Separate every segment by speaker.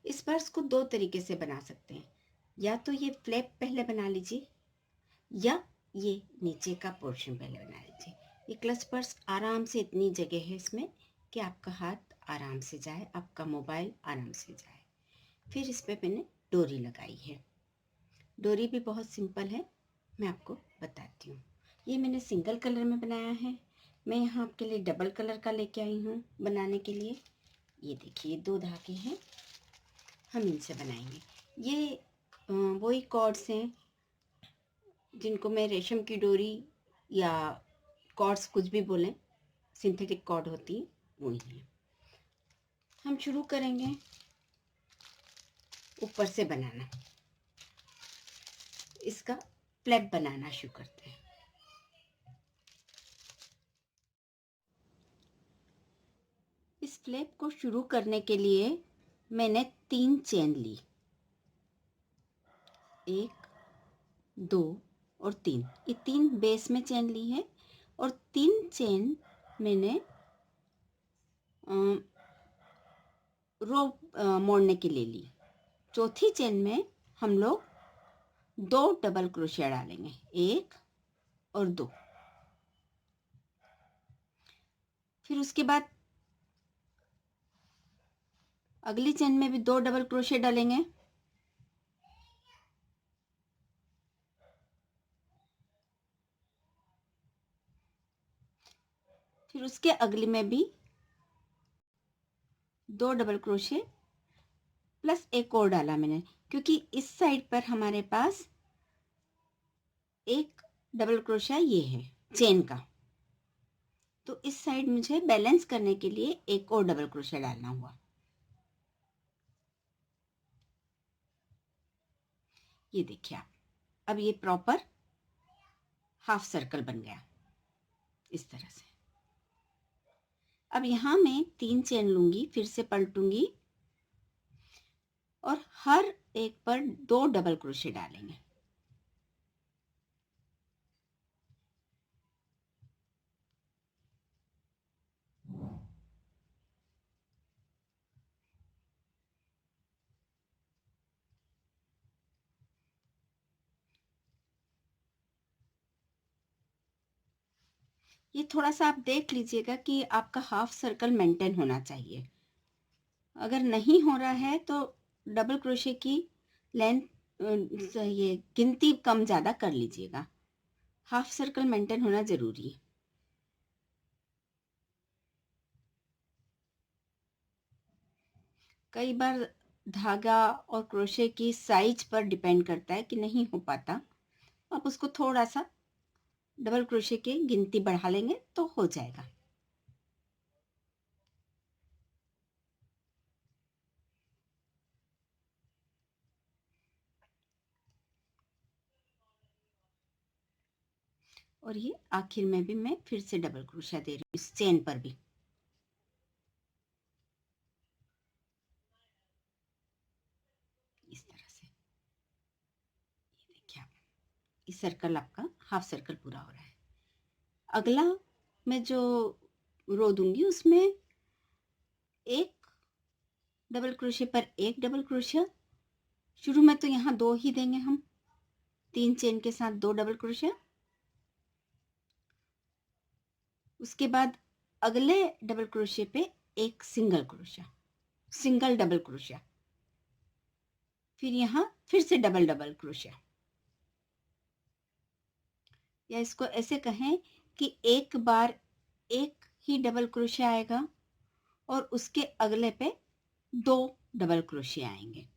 Speaker 1: इस पर्स को दो तरीके से बना सकते हैं। या तो ये फ्लैप पहले बना लीजिए या ये नीचे का पोर्शन पहले बना लीजिए। ये क्लच पर्स आराम से, इतनी जगह है इसमें कि आपका हाथ आराम से जाए, आपका मोबाइल आराम से जाए। फिर इस पे मैंने डोरी लगाई है। डोरी भी बहुत सिंपल है, मैं आपको बताती हूँ। ये मैंने सिंगल कलर में बनाया है। मैं यहाँ आपके लिए डबल कलर का लेके आई हूँ बनाने के लिए। ये देखिए, दो धागे हैं, हम इनसे बनाएंगे। ये वही कॉर्ड्स हैं जिनको मैं रेशम की डोरी या कॉर्ड्स कुछ भी बोलें, सिंथेटिक कॉर्ड होती है, वही है। हम शुरू करेंगे ऊपर से बनाना। इसका फ्लैप बनाना शुरू करते हैं। इस फ्लैप को शुरू करने के लिए मैंने 3 चेन ली, 1 2 और 3। ये 3 बेस में चेन ली है और 3 चेन मैंने रो मोड़ने के लिए ली। चौथी चेन में हम लोग 2 डबल क्रोशिया डालेंगे, 1 और 2। फिर उसके बाद अगली चेन में भी 2 डबल क्रोशिया डालेंगे। फिर उसके अगली में भी 2 डबल क्रोशिया प्लस एक और डाला मैंने, क्योंकि इस साइड पर हमारे पास एक डबल क्रोशिया ये है चेन का, तो इस साइड मुझे बैलेंस करने के लिए एक और डबल क्रोशिया डालना हुआ। ये देखिए आप, अब ये प्रॉपर हाफ सर्कल बन गया इस तरह से। अब यहाँ मैं 3 चेन लूंगी, फिर से पलटूंगी और हर एक पर 2 डबल क्रोशिया डालेंगे। ये थोड़ा सा आप देख लीजिएगा कि आपका हाफ सर्कल मेंटेन होना चाहिए। अगर नहीं हो रहा है तो डबल क्रोशे की लेंथ, ये गिनती कम ज़्यादा कर लीजिएगा। हाफ सर्कल मेंटेन होना ज़रूरी है। कई बार धागा और क्रोशे की साइज पर डिपेंड करता है कि नहीं हो पाता, आप उसको थोड़ा सा डबल क्रोशे की गिनती बढ़ा लेंगे तो हो जाएगा। और ये आखिर में भी मैं फिर से डबल क्रोशिया दे रही हूँ इस चेन पर भी। इस तरह से ये देखिए आप, इस सर्कल आपका हाफ सर्कल पूरा हो रहा है। अगला मैं जो रो दूंगी उसमें एक डबल क्रोशिया पर एक डबल क्रोशिया। शुरू में तो यहाँ 2 ही देंगे हम, 3 चेन के साथ 2 डबल क्रोशिया। उसके बाद अगले डबल क्रोशिया पे एक single crochet, single double crochet, फिर यहाँ फिर से डबल डबल क्रोशिया। या इसको ऐसे कहें कि एक बार एक ही डबल क्रोशिया आएगा और उसके अगले पे 2 डबल क्रोशिया आएंगे।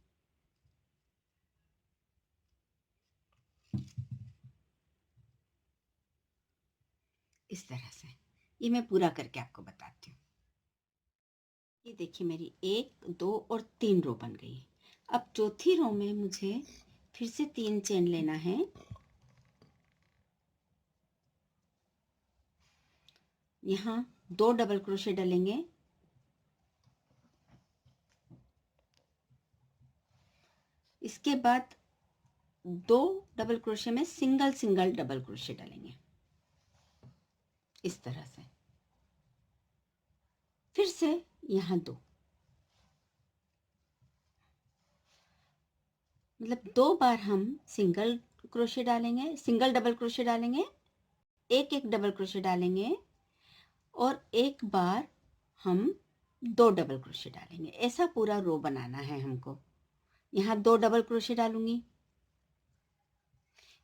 Speaker 1: इस तरह से ये मैं पूरा करके आपको बताती हूँ। ये देखिए, मेरी 1 2 और 3 रो बन गई। अब चौथी रो में मुझे फिर से 3 चेन लेना है। यहाँ 2 डबल क्रोशिया डालेंगे, इसके बाद 2 डबल क्रोशिया में सिंगल सिंगल डबल क्रोशिया डालेंगे इस तरह से। फिर से यहाँ 2, मतलब 2 बार हम सिंगल क्रोशे डालेंगे, सिंगल डबल क्रोशे डालेंगे, एक एक डबल क्रोशे डालेंगे और एक बार हम 2 डबल क्रोशे डालेंगे। ऐसा पूरा रो बनाना है हमको। यहाँ 2 डबल क्रोशे डालूंगी,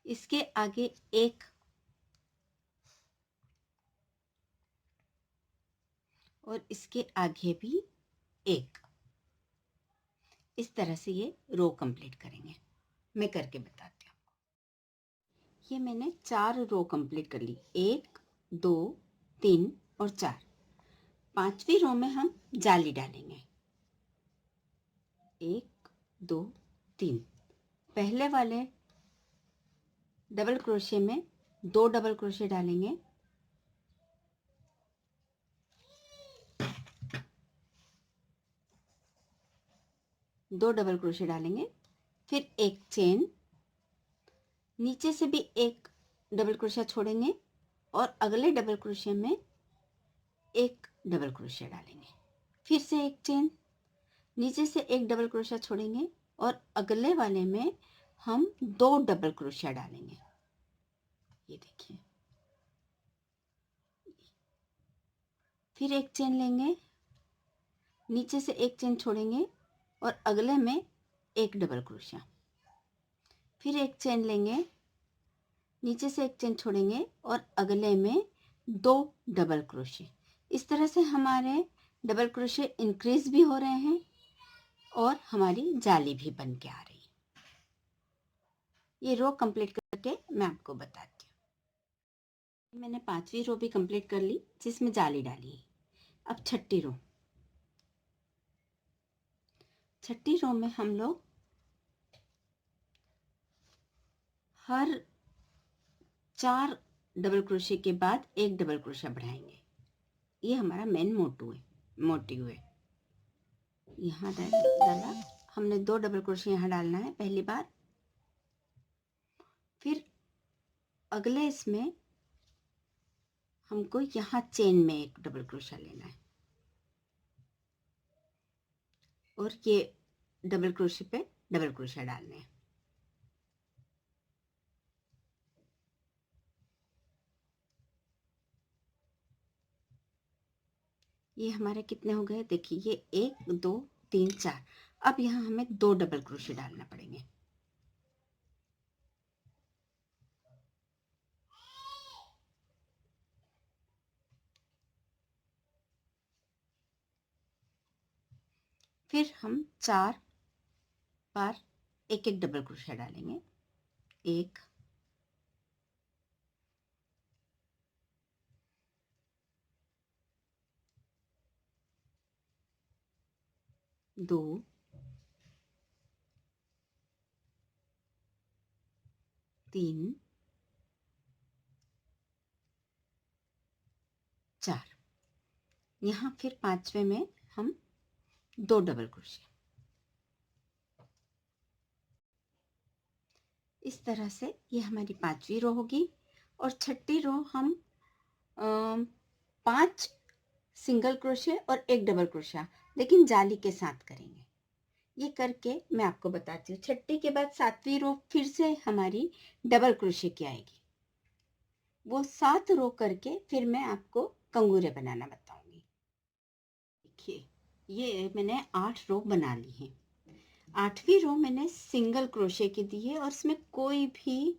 Speaker 1: इसके आगे एक और इसके आगे भी एक। इस तरह से ये रो कंप्लीट करेंगे। मैं करके बताती हूँ। ये मैंने 4 रो कंप्लीट कर ली, 1 2 3 और 4। 5वीं रो में हम जाली डालेंगे, 1 2 3। पहले वाले डबल क्रोशे में 2 डबल क्रोशे डालेंगे, दो डबल क्रोशे डालेंगे, फिर एक चेन, नीचे से भी एक डबल क्रोशा छोड़ेंगे और अगले डबल क्रोशे में एक डबल क्रोशा डालेंगे, फिर से एक चेन, नीचे से एक डबल क्रोशा छोड़ेंगे और अगले वाले में हम 2 डबल क्रोशा डालेंगे। ये देखिए, फिर एक चेन लेंगे, नीचे से एक चेन छोड़ेंगे और अगले में एक डबल क्रोशा, फिर एक चेन लेंगे, नीचे से एक चेन छोड़ेंगे और अगले में 2 डबल क्रोशे। इस तरह से हमारे डबल क्रोशे इंक्रीज भी हो रहे हैं और हमारी जाली भी बन के आ रही है। ये रो कंप्लीट करके मैं आपको बताती हूँ। मैंने 5वीं रो भी कंप्लीट कर ली जिसमें जाली डाली है। अब 6ठी रो, 6ठी रो में हम लोग हर 4 डबल क्रोशे के बाद एक डबल क्रोशा बढ़ाएंगे। ये हमारा मेन मोटिव है। यहाँ डाला हमने, 2 डबल क्रोशे यहाँ डालना है पहली बार, फिर अगले इसमें हमको यहाँ चेन में एक डबल क्रोशा लेना है और ये डबल क्रोशे पे डबल क्रोशा डालने हैं। ये हमारे कितने हो गए देखिए, ये 1 2 3 4। अब यहाँ हमें 2 डबल क्रोशे डालना पड़ेंगे। फिर हम 4 बार एक एक डबल क्रोशा डालेंगे, 1 2 3 4। यहाँ फिर 5वें में हम 2 डबल क्रोशे। इस तरह से ये हमारी 5वीं रो होगी और 6ठी रो हम 5 सिंगल क्रोशे और एक डबल क्रोशा, लेकिन जाली के साथ करेंगे। ये करके मैं आपको बताती हूँ। 6ठी के बाद 7वीं रो फिर से हमारी डबल क्रोशे की आएगी। वो 7 रो करके फिर मैं आपको कंगूरे बनाना बताऊंगी। देखिए, ये मैंने 8 रो बना ली है। 8वीं रो मैंने सिंगल क्रोशे की दी है और इसमें कोई भी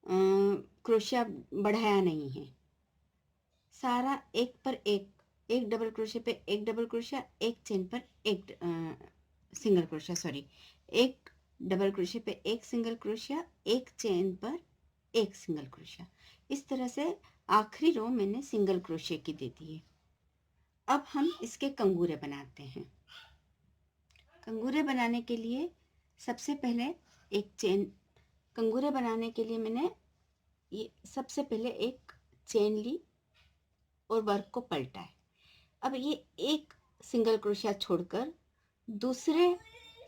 Speaker 1: क्रोशिया बढ़ाया नहीं है। सारा एक पर एक डबल क्रोशे पे एक डबल क्रोशिया, एक चेन पर एक सिंगल क्रोशिया, सॉरी, एक डबल क्रोशे पे एक सिंगल क्रोशिया, एक चेन पर एक सिंगल क्रोशिया। इस तरह से आखिरी रो मैंने सिंगल क्रोशे की दे दी है। अब हम इसके कंगूरे बनाते हैं। कंगूरे बनाने के लिए सबसे पहले एक चेन, कंगूरे बनाने के लिए मैंने ये सबसे पहले एक चेन ली और वर्क को पलटा है। अब ये एक सिंगल क्रोशिया छोड़कर दूसरे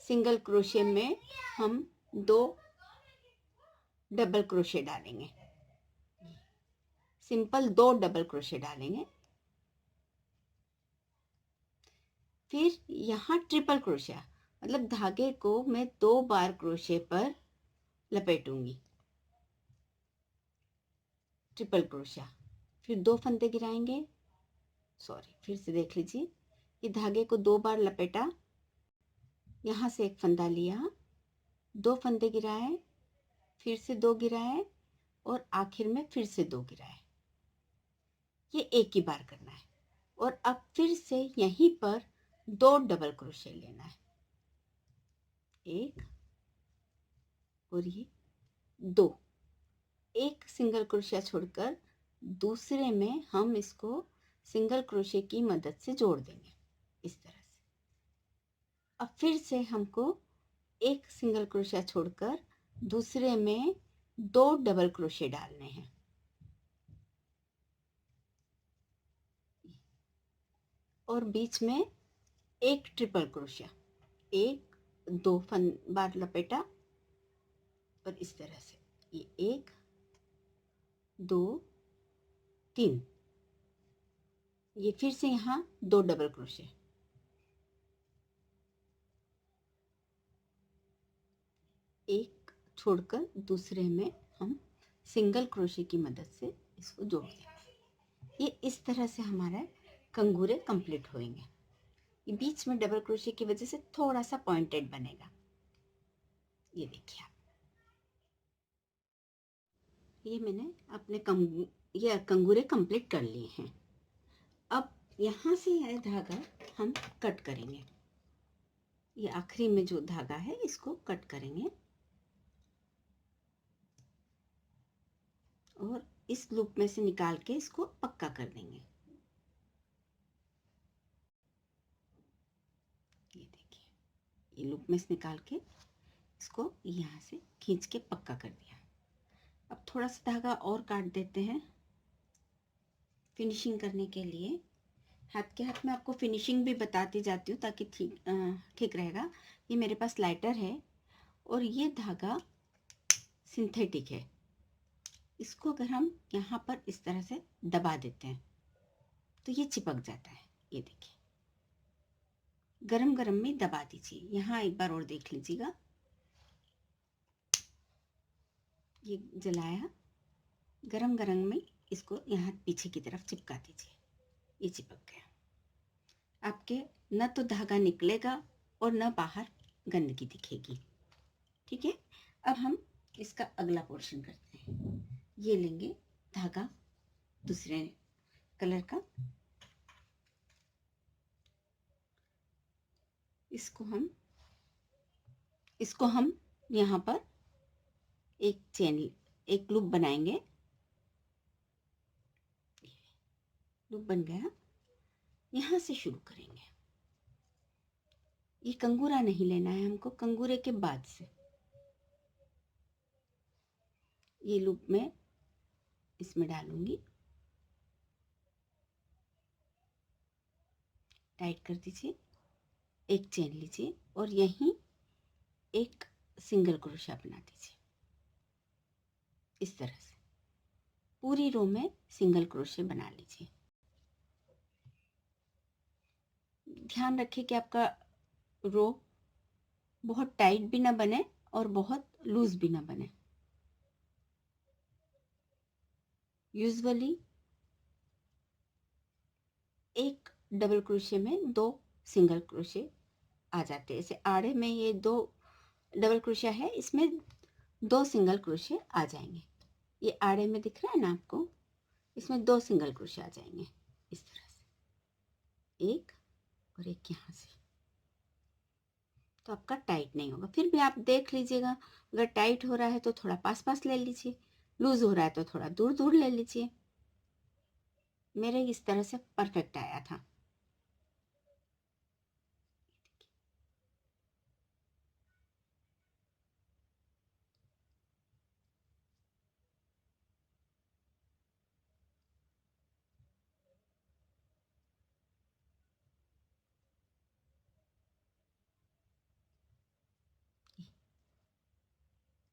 Speaker 1: सिंगल क्रोशे में हम 2 डबल क्रोशे डालेंगे, सिंपल 2 डबल क्रोशे डालेंगे। फिर यहाँ ट्रिपल क्रोशिया, मतलब धागे को मैं 2 बार क्रोशे पर लपेटूंगी, ट्रिपल क्रोशिया, फिर 2 फंदे गिराएंगे, सॉरी फिर से देख लीजिए, ये धागे को 2 बार लपेटा, यहाँ से एक फंदा लिया, 2 फंदे गिराए, फिर से 2 गिराए और आखिर में फिर से 2 गिराए। ये एक ही बार करना है और अब फिर से यहीं पर 2 डबल क्रोशे लेना है, एक और ये 2, एक सिंगल क्रोशिया छोड़कर दूसरे में हम इसको सिंगल क्रोशे की मदद से जोड़ देंगे इस तरह से। अब फिर से हमको एक सिंगल क्रोशिया छोड़कर दूसरे में 2 डबल क्रोशे डालने हैं, और बीच में एक ट्रिपल क्रोशिया, एक 2 बार लपेटा और इस तरह से ये 1 2 3, ये फिर से यहाँ 2 डबल क्रोशे, एक छोड़कर दूसरे में हम सिंगल क्रोशे की मदद से इसको जोड़ देंगे। ये इस तरह से हमारा कंगूरे कंप्लीट होंगे। ये बीच में डबल क्रोशे की वजह से थोड़ा सा पॉइंटेड बनेगा। ये देखिए आप, ये मैंने अपने ये कंगूरे कंप्लीट कर लिए हैं। अब यहाँ से यह धागा हम कट करेंगे, ये आखिरी में जो धागा है इसको कट करेंगे और इस लूप में से निकाल के इसको पक्का कर देंगे। ये देखिए, ये लूप में से निकाल के इसको यहाँ से खींच के पक्का कर दिया। अब थोड़ा सा धागा और काट देते हैं फिनिशिंग करने के लिए। हाथ के हाथ में आपको फिनिशिंग भी बताती जाती हूँ ताकि ठीक रहेगा। ये मेरे पास लाइटर है और ये धागा सिंथेटिक है। इसको अगर हम यहाँ पर इस तरह से दबा देते हैं तो ये चिपक जाता है। ये देखिए, गरम गरम में दबा दीजिए। यहाँ एक बार और देख लीजिएगा, ये जलाया, गरम गरम में इसको यहाँ पीछे की तरफ चिपका दीजिए। ये चिपक गया। आपके न तो धागा निकलेगा और न बाहर गंदगी दिखेगी। ठीक है, अब हम इसका अगला पोर्शन करते हैं। ये लेंगे धागा दूसरे कलर का, इसको हम यहाँ पर एक लूप बनाएंगे। लूप बन गया, यहाँ से शुरू करेंगे। ये कंगूरा नहीं लेना है हमको, कंगूरे के बाद से ये लूप में इसमें डालूंगी, टाइट कर दीजिए, एक चेन लीजिए और यहीं एक सिंगल क्रोशिया बना दीजिए। इस तरह से पूरी रो में सिंगल क्रोशिया बना लीजिए। ध्यान रखिए कि आपका रो बहुत टाइट भी ना बने और बहुत लूज भी ना बने। यूजुअली एक डबल क्रोशिया में 2 सिंगल क्रोशिया आ जाते हैं। जैसे आड़े में ये 2 डबल क्रोशिया है, इसमें 2 सिंगल क्रोशिया आ जाएंगे। ये आड़े में दिख रहा है ना आपको, इसमें 2 सिंगल क्रोशिया आ जाएंगे इस तरह से, एक और एक यहाँ से। तो आपका टाइट नहीं होगा। फिर भी आप देख लीजिएगा, अगर टाइट हो रहा है तो थोड़ा पास पास ले लीजिए, लूज हो रहा है तो थोड़ा दूर दूर ले लीजिए। मेरे इस तरह से परफेक्ट आया था।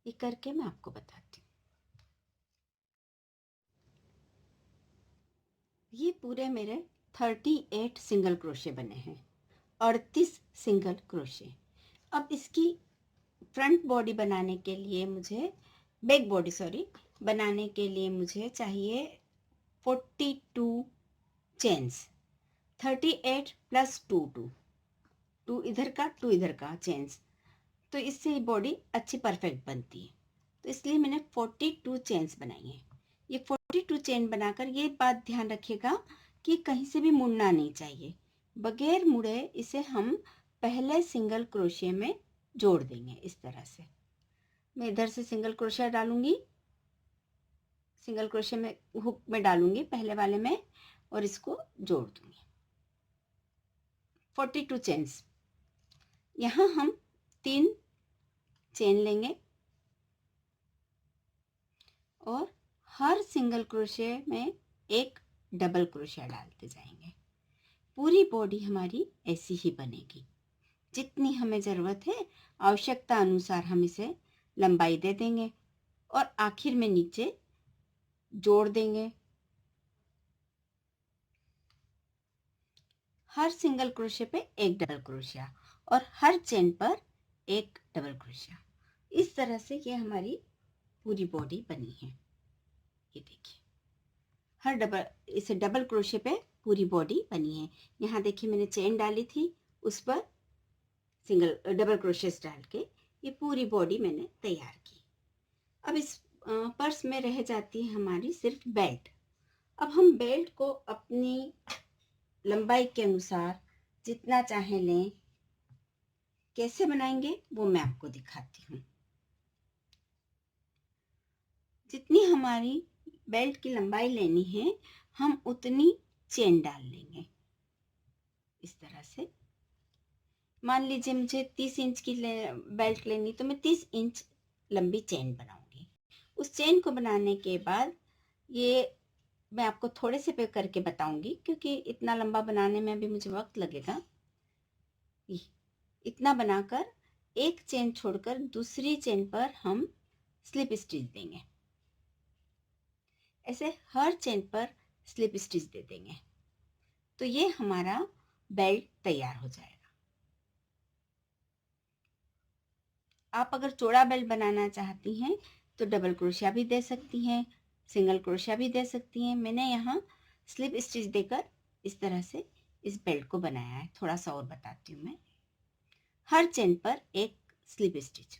Speaker 1: ये करके मैं आपको बताती हूँ। ये पूरे मेरे 38 सिंगल क्रोशे बने हैं, 38 सिंगल क्रोशे। अब इसकी फ्रंट बॉडी बनाने के लिए मुझे, बैक बॉडी सॉरी, बनाने के लिए मुझे चाहिए 42 चेन्स, 38 प्लस 2 2 इधर का 2 इधर का चेन्स, तो इससे बॉडी अच्छी परफेक्ट बनती है। तो इसलिए मैंने 42 चेन्स बनाई है। ये 42 चेन बनाकर ये बात ध्यान रखिएगा कि कहीं से भी मुड़ना नहीं चाहिए। बगैर मुड़े इसे हम पहले सिंगल क्रोशिया में जोड़ देंगे। इस तरह से मैं इधर से सिंगल क्रोशिया डालूंगी, सिंगल क्रोशिया में हुक में डालूंगी पहले वाले में और इसको जोड़ दूंगी। 42 चेन्स। यहाँ हम 3 चेन लेंगे और हर सिंगल क्रोशिया में एक डबल क्रोशिया डालते जाएंगे। पूरी बॉडी हमारी ऐसी ही बनेगी। जितनी हमें ज़रूरत है आवश्यकता अनुसार हम इसे लंबाई दे देंगे और आखिर में नीचे जोड़ देंगे। हर सिंगल क्रोशिया पे एक डबल क्रोशिया और हर चेन पर एक डबल क्रोशिया। इस तरह से ये हमारी पूरी बॉडी बनी है। ये देखिए, हर इसे डबल क्रोशिया पे पूरी बॉडी बनी है। यहाँ देखिए मैंने चेन डाली थी, उस पर सिंगल डबल क्रोशियास डाल के ये पूरी बॉडी मैंने तैयार की। अब इस पर्स में रह जाती है हमारी सिर्फ बेल्ट। अब हम बेल्ट को अपनी लंबाई के अनुसार जितना चाहे लें। कैसे बनाएंगे वो मैं आपको दिखाती हूँ। जितनी हमारी बेल्ट की लंबाई लेनी है हम उतनी चेन डाल लेंगे। इस तरह से मान लीजिए मुझे 30 इंच की बेल्ट लेनी, तो मैं 30 इंच लंबी चेन बनाऊंगी। उस चेन को बनाने के बाद ये मैं आपको थोड़े से पे करके बताऊंगी क्योंकि इतना लंबा बनाने में भी मुझे वक्त लगेगा। इतना बनाकर एक चेन छोड़कर दूसरी चेन पर हम स्लिप स्टिच देंगे। ऐसे हर चेन पर स्लिप स्टिच दे देंगे तो ये हमारा बेल्ट तैयार हो जाएगा। आप अगर चौड़ा बेल्ट बनाना चाहती हैं तो डबल क्रोशिया भी दे सकती हैं, सिंगल क्रोशिया भी दे सकती हैं। मैंने यहाँ स्लिप स्टिच देकर इस तरह से इस बेल्ट को बनाया है। थोड़ा सा और बताती हूँ मैं। हर चेन पर एक स्लिप स्टिच।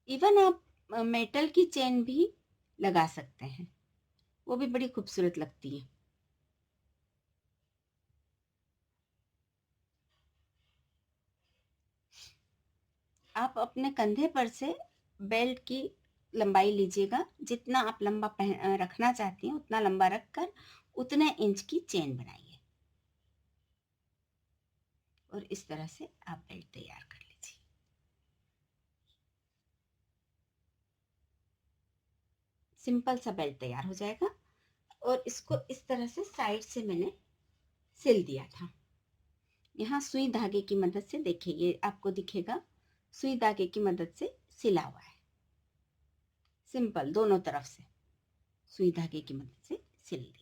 Speaker 1: इवन आप मेटल की चेन भी लगा सकते हैं, वो भी बड़ी खूबसूरत लगती है। आप अपने कंधे पर से बेल्ट की लंबाई लीजिएगा, जितना आप लंबा रखना चाहती हैं उतना लंबा रखकर उतने इंच की चेन बनाइए और इस तरह से आप बेल्ट तैयार कर लीजिए। सिंपल सा बेल्ट तैयार हो जाएगा और इसको इस तरह से साइड से मैंने सिल दिया था। यहाँ सुई धागे की मदद से देखिए, ये आपको दिखेगा सुई धागे की मदद से सिला हुआ है। सिंपल दोनों तरफ से सुई धागे की मदद से सिल दिया।